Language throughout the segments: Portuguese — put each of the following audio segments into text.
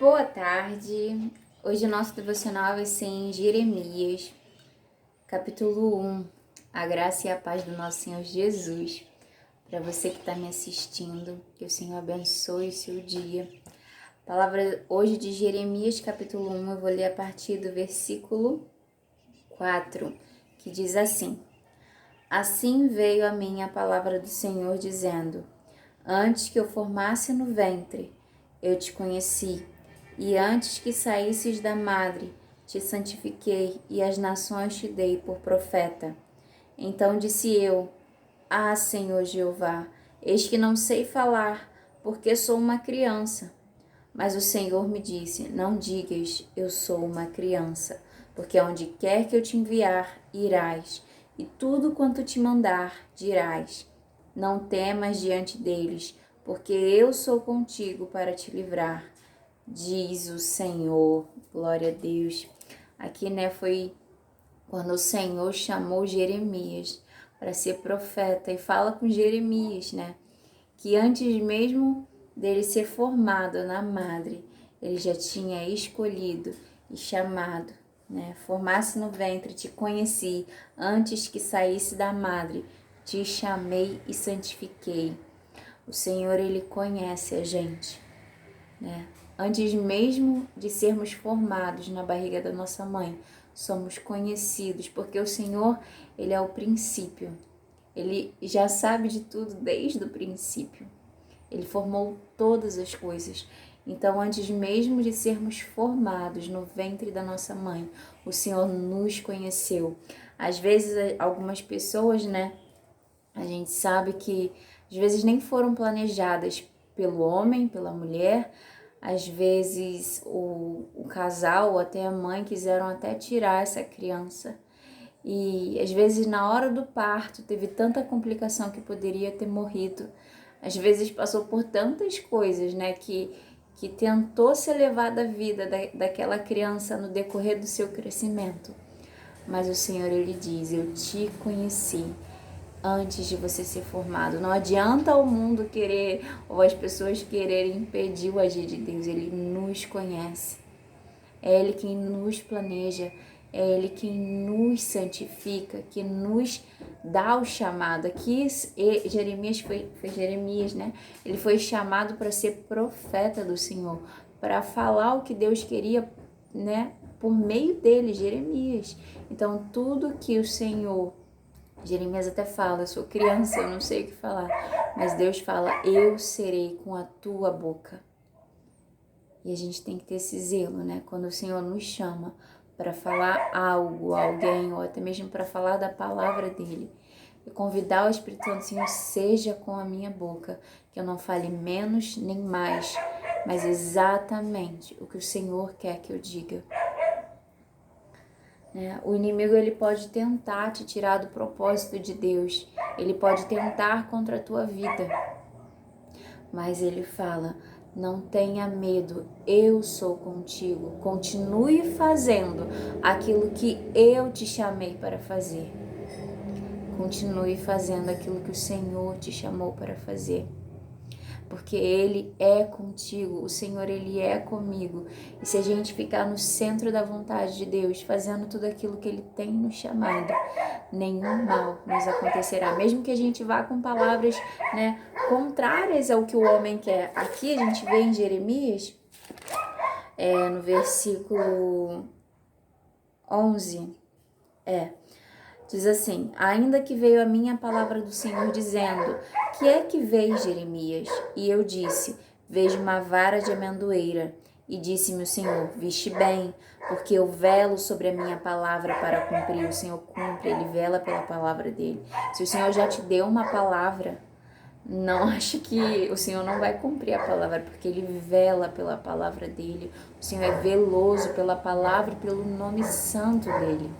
Boa tarde. Hoje o nosso devocional vai ser em Jeremias, capítulo 1. A graça e a paz do nosso Senhor Jesus. Para você que está me assistindo, que o Senhor abençoe o seu dia. A palavra hoje de Jeremias, capítulo 1, eu vou ler a partir do versículo 4, que diz assim: Assim veio a mim a palavra do Senhor, dizendo: Antes que eu formasse no ventre, eu te conheci, e antes que saísses da madre, te santifiquei, e as nações te dei por profeta. Então disse eu: Ah, Senhor Jeová, eis que não sei falar, porque sou uma criança. Mas o Senhor me disse: Não digas, eu sou uma criança, porque aonde quer que eu te enviar, irás, e tudo quanto te mandar, dirás. Não temas diante deles, porque eu sou contigo para te livrar, diz o Senhor. Glória a Deus. Aqui, foi quando o Senhor chamou Jeremias para ser profeta e fala com Jeremias, que antes mesmo dele ser formado na madre, ele já tinha escolhido e chamado, Formasse no ventre, te conheci, antes que saísse da madre, te chamei e santifiquei. O Senhor, ele conhece a gente, Antes mesmo de sermos formados na barriga da nossa mãe, somos conhecidos, porque o Senhor, ele é o princípio. Ele já sabe de tudo desde o princípio. Ele formou todas as coisas. Então, antes mesmo de sermos formados no ventre da nossa mãe, o Senhor nos conheceu. Às vezes, algumas pessoas, a gente sabe que às vezes nem foram planejadas pelo homem, pela mulher. Às vezes, o casal ou até a mãe quiseram até tirar essa criança. E às vezes na hora do parto teve tanta complicação que poderia ter morrido. Às vezes passou por tantas coisas, que tentou se levar da vida daquela criança no decorrer do seu crescimento. Mas o Senhor, ele diz: eu te conheci antes de você ser formado. Não adianta o mundo querer, ou as pessoas quererem impedir o agir de Deus. Ele nos conhece. É Ele quem nos planeja, é Ele quem nos santifica, que nos dá o chamado. Aqui Jeremias foi Jeremias, Ele foi chamado para ser profeta do Senhor, para falar o que Deus queria, por meio dele, Jeremias. Então, tudo que o Senhor, Jeremias até fala: eu sou criança, eu não sei o que falar, mas Deus fala: eu serei com a tua boca. E a gente tem que ter esse zelo, Quando o Senhor nos chama para falar algo, alguém, ou até mesmo para falar da palavra dele. E convidar o Espírito Santo: Senhor, seja com a minha boca, que eu não fale menos nem mais, mas exatamente o que o Senhor quer que eu diga. O inimigo, ele pode tentar te tirar do propósito de Deus. Ele pode tentar contra a tua vida. Mas ele fala: não tenha medo, eu sou contigo. Continue fazendo aquilo que eu te chamei para fazer. Continue fazendo aquilo que o Senhor te chamou para fazer. Porque Ele é contigo, o Senhor, Ele é comigo. E se a gente ficar no centro da vontade de Deus, fazendo tudo aquilo que Ele tem nos chamado, nenhum mal nos acontecerá. Mesmo que a gente vá com palavras, contrárias ao que o homem quer. Aqui a gente vê em Jeremias, no versículo 11, diz assim: ainda que veio a minha palavra do Senhor dizendo: que é que vês, Jeremias? E eu disse: vejo uma vara de amendoeira. E disse-me o Senhor: viste bem, porque eu velo sobre a minha palavra para cumprir. O Senhor cumpre, Ele vela pela palavra dele. Se o Senhor já te deu uma palavra, não ache que o Senhor não vai cumprir a palavra, porque Ele vela pela palavra dele. O Senhor é veloso pela palavra e pelo nome santo dele.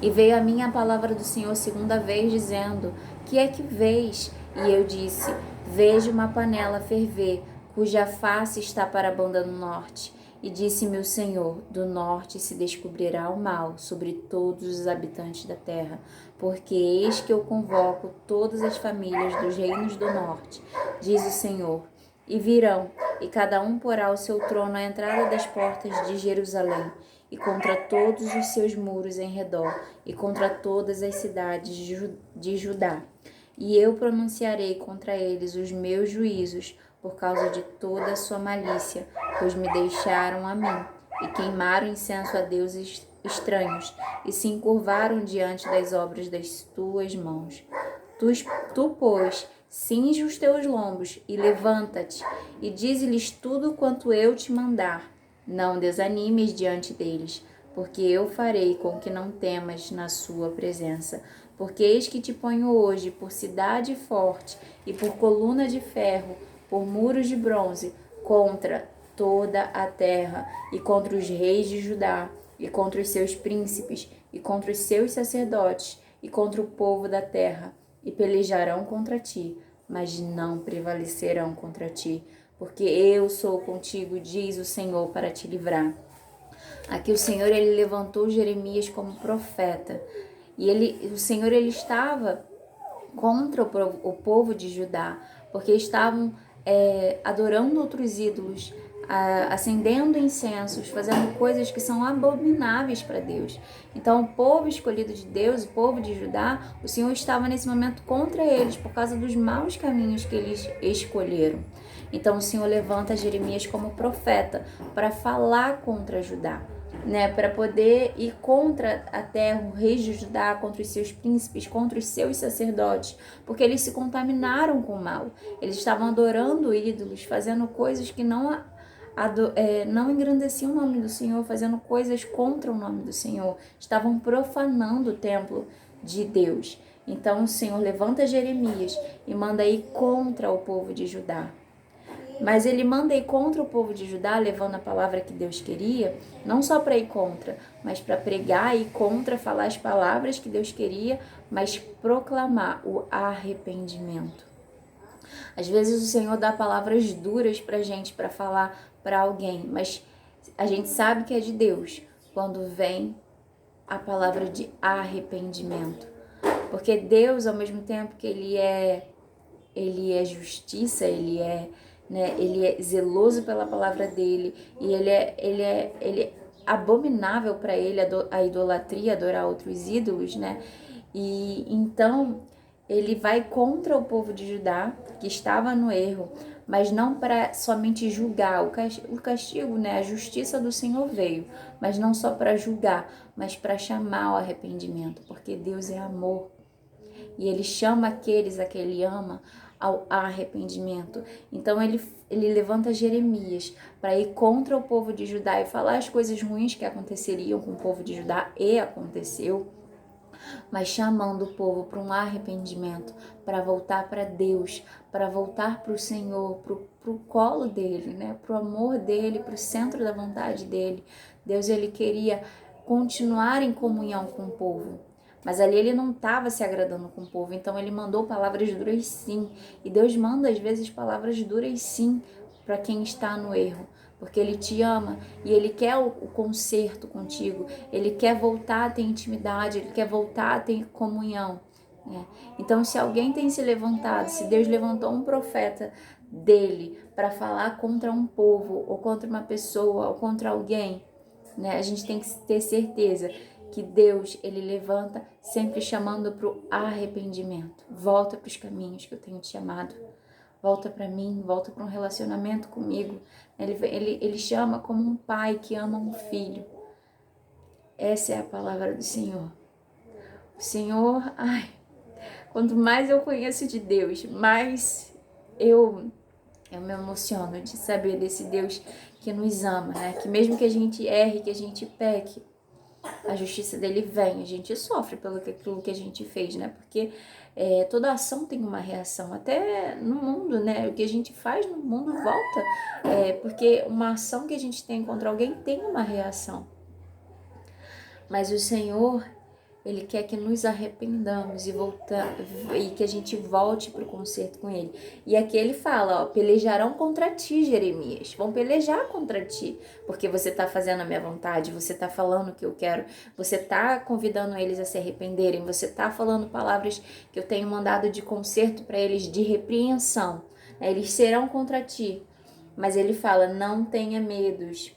E veio a minha palavra do Senhor segunda vez, dizendo: que é que vês? E eu disse: vejo uma panela ferver, cuja face está para a banda do norte. E disse-me o Senhor: do norte se descobrirá o mal sobre todos os habitantes da terra, porque eis que eu convoco todas as famílias dos reinos do norte, diz o Senhor, e virão, e cada um porá o seu trono à entrada das portas de Jerusalém, e contra todos os seus muros em redor, e contra todas as cidades de Judá. E eu pronunciarei contra eles os meus juízos, por causa de toda a sua malícia, pois me deixaram a mim, e queimaram incenso a deuses estranhos, e se encurvaram diante das obras das tuas mãos. Pois, cinge os teus lombos e levanta-te, e dize-lhes tudo quanto eu te mandar. Não desanimes diante deles, porque eu farei com que não temas na sua presença. Porque eis que te ponho hoje por cidade forte e por coluna de ferro, por muros de bronze, contra toda a terra, e contra os reis de Judá, e contra os seus príncipes, e contra os seus sacerdotes, e contra o povo da terra, e pelejarão contra ti, mas não prevalecerão contra ti, porque eu sou contigo, diz o Senhor, para te livrar. Aqui o Senhor, ele levantou Jeremias como profeta, e o Senhor, ele estava contra o povo de Judá, porque estavam adorando outros ídolos, acendendo incensos, fazendo coisas que são abomináveis para Deus. Então, o povo escolhido de Deus, o povo de Judá, o Senhor estava nesse momento contra eles por causa dos maus caminhos que eles escolheram. Então, o Senhor levanta Jeremias como profeta para falar contra Judá, né, para poder ir contra a terra, o rei de Judá, contra os seus príncipes, contra os seus sacerdotes, porque eles se contaminaram com o mal. Eles estavam adorando ídolos, fazendo coisas que não engrandeciam o nome do Senhor, fazendo coisas contra o nome do Senhor. Estavam profanando o templo de Deus. Então o Senhor levanta Jeremias e manda ir contra o povo de Judá. Mas ele manda ir contra o povo de Judá, levando a palavra que Deus queria, não só para ir contra, mas para pregar e contra, falar as palavras que Deus queria, mas proclamar o arrependimento. Às vezes o Senhor dá palavras duras para gente, para falar para alguém, mas a gente sabe que é de Deus quando vem a palavra de arrependimento. Porque Deus, ao mesmo tempo que Ele é justiça, Ele é zeloso pela palavra dele, e ele é abominável para ele a idolatria, adorar outros ídolos, né? E então ele vai contra o povo de Judá, que estava no erro, mas não para somente julgar. O castigo, né? A justiça do Senhor veio, mas não só para julgar, mas para chamar ao arrependimento, porque Deus é amor. E ele chama aqueles a que ele ama ao arrependimento. Então ele levanta Jeremias para ir contra o povo de Judá e falar as coisas ruins que aconteceriam com o povo de Judá, e aconteceu, mas chamando o povo para um arrependimento, para voltar para Deus, para voltar para o Senhor, para o colo dele, né? Para o amor dele, para o centro da vontade dele. Deus, ele queria continuar em comunhão com o povo. Mas ali ele não estava se agradando com o povo, então ele mandou palavras duras sim. E Deus manda às vezes palavras duras sim para quem está no erro, porque ele te ama e ele quer o conserto contigo, ele quer voltar a ter intimidade, ele quer voltar a ter comunhão, né? Então, se alguém tem se levantado, se Deus levantou um profeta dele para falar contra um povo, ou contra uma pessoa, ou contra alguém, né? A gente tem que ter certeza que Deus, ele levanta sempre chamando para o arrependimento. Volta para os caminhos que eu tenho te chamado. Volta para mim, volta para um relacionamento comigo. Ele chama como um pai que ama um filho. Essa é a palavra do Senhor. O Senhor, quanto mais eu conheço de Deus, mais eu me emociono de saber desse Deus que nos ama, né? Que mesmo que a gente erre, que a gente peque, a justiça dele vem, a gente sofre pelo aquilo que a gente fez, né? Porque toda ação tem uma reação, até no mundo, né? O que a gente faz no mundo volta, porque uma ação que a gente tem contra alguém tem uma reação. Mas o Senhor, ele quer que nos arrependamos e que a gente volte para o conserto com ele. E aqui ele fala, pelejarão contra ti, Jeremias. Vão pelejar contra ti, porque você está fazendo a minha vontade, você está falando o que eu quero, você está convidando eles a se arrependerem, você está falando palavras que eu tenho mandado de conserto para eles, de repreensão. Eles serão contra ti, mas ele fala, não tenha medos,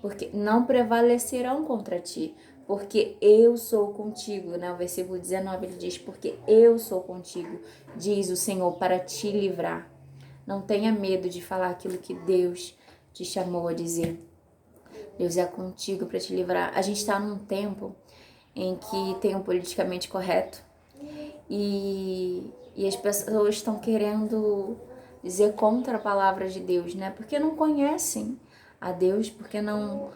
porque não prevalecerão contra ti, porque eu sou contigo, né? O versículo 19 ele diz, porque eu sou contigo, diz o Senhor, para te livrar. Não tenha medo de falar aquilo que Deus te chamou a dizer. Deus é contigo para te livrar. A gente está num tempo em que tem um politicamente correto e as pessoas estão querendo dizer contra a palavra de Deus, né? Porque não conhecem a Deus, porque não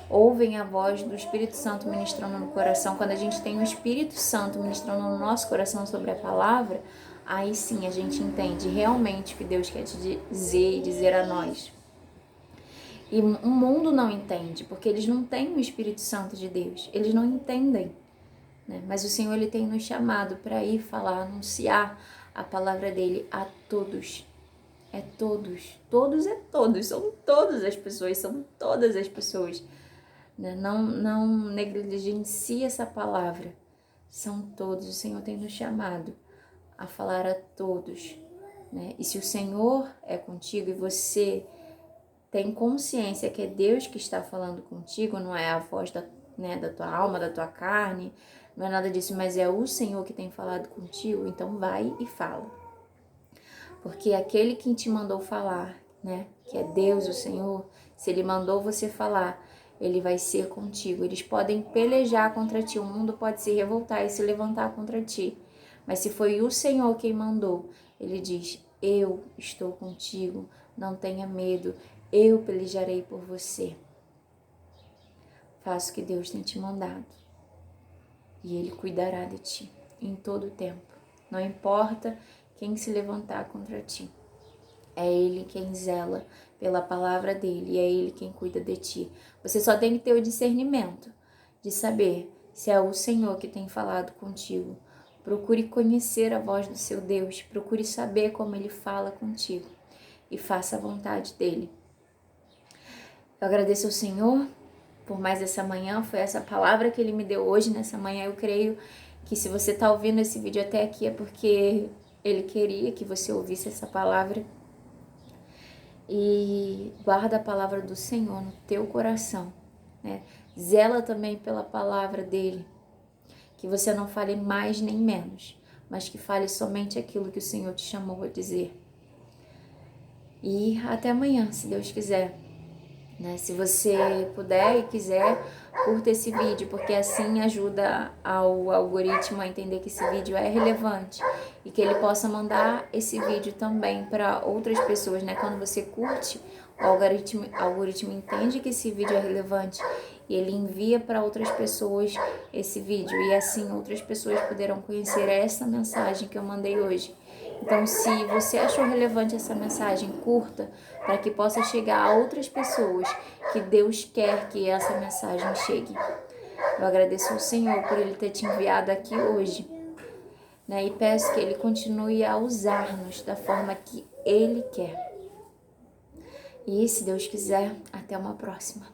ouvem a voz do Espírito Santo ministrando no coração. Quando a gente tem o Espírito Santo ministrando no nosso coração sobre a palavra, aí sim a gente entende realmente o que Deus quer te dizer e dizer a nós. E o mundo não entende, porque eles não têm o Espírito Santo de Deus, eles não entendem, né? Mas o Senhor ele tem nos chamado para ir falar, anunciar a palavra dele a todos. É todos, todos é todos, são todas as pessoas, são todas as pessoas. Né? Não negligencie essa palavra, são todos, o Senhor tem nos chamado a falar a todos. Né? E se o Senhor é contigo e você tem consciência que é Deus que está falando contigo, não é a voz da tua alma, da tua carne, não é nada disso, mas é o Senhor que tem falado contigo, então vai e fala. Porque aquele que te mandou falar, né, que é Deus, o Senhor, se Ele mandou você falar, Ele vai ser contigo. Eles podem pelejar contra ti, o mundo pode se revoltar e se levantar contra ti. Mas se foi o Senhor quem mandou, Ele diz, eu estou contigo, não tenha medo, eu pelejarei por você. Faça o que Deus tem te mandado e Ele cuidará de ti em todo o tempo. Não importa quem se levantar contra ti. É Ele quem zela pela palavra dEle e é Ele quem cuida de ti. Você só tem que ter o discernimento de saber se é o Senhor que tem falado contigo. Procure conhecer a voz do seu Deus, procure saber como Ele fala contigo e faça a vontade dEle. Eu agradeço ao Senhor por mais essa manhã, foi essa palavra que Ele me deu hoje, nessa manhã. Eu creio que se você está ouvindo esse vídeo até aqui é porque Ele queria que você ouvisse essa palavra. E guarda a palavra do Senhor no teu coração, né? Zela também pela palavra dEle, que você não fale mais nem menos, mas que fale somente aquilo que o Senhor te chamou a dizer. E até amanhã, se Deus quiser. Né? Se você puder e quiser, curta esse vídeo, porque assim ajuda ao algoritmo a entender que esse vídeo é relevante e que ele possa mandar esse vídeo também para outras pessoas, né? Quando você curte, o algoritmo entende que esse vídeo é relevante e ele envia para outras pessoas esse vídeo e assim outras pessoas poderão conhecer essa mensagem que eu mandei hoje. Então, se você achou relevante essa mensagem, curta, para que possa chegar a outras pessoas que Deus quer que essa mensagem chegue. Eu agradeço ao Senhor por Ele ter te enviado aqui hoje, né? E peço que Ele continue a usar-nos da forma que Ele quer. E se Deus quiser, até uma próxima.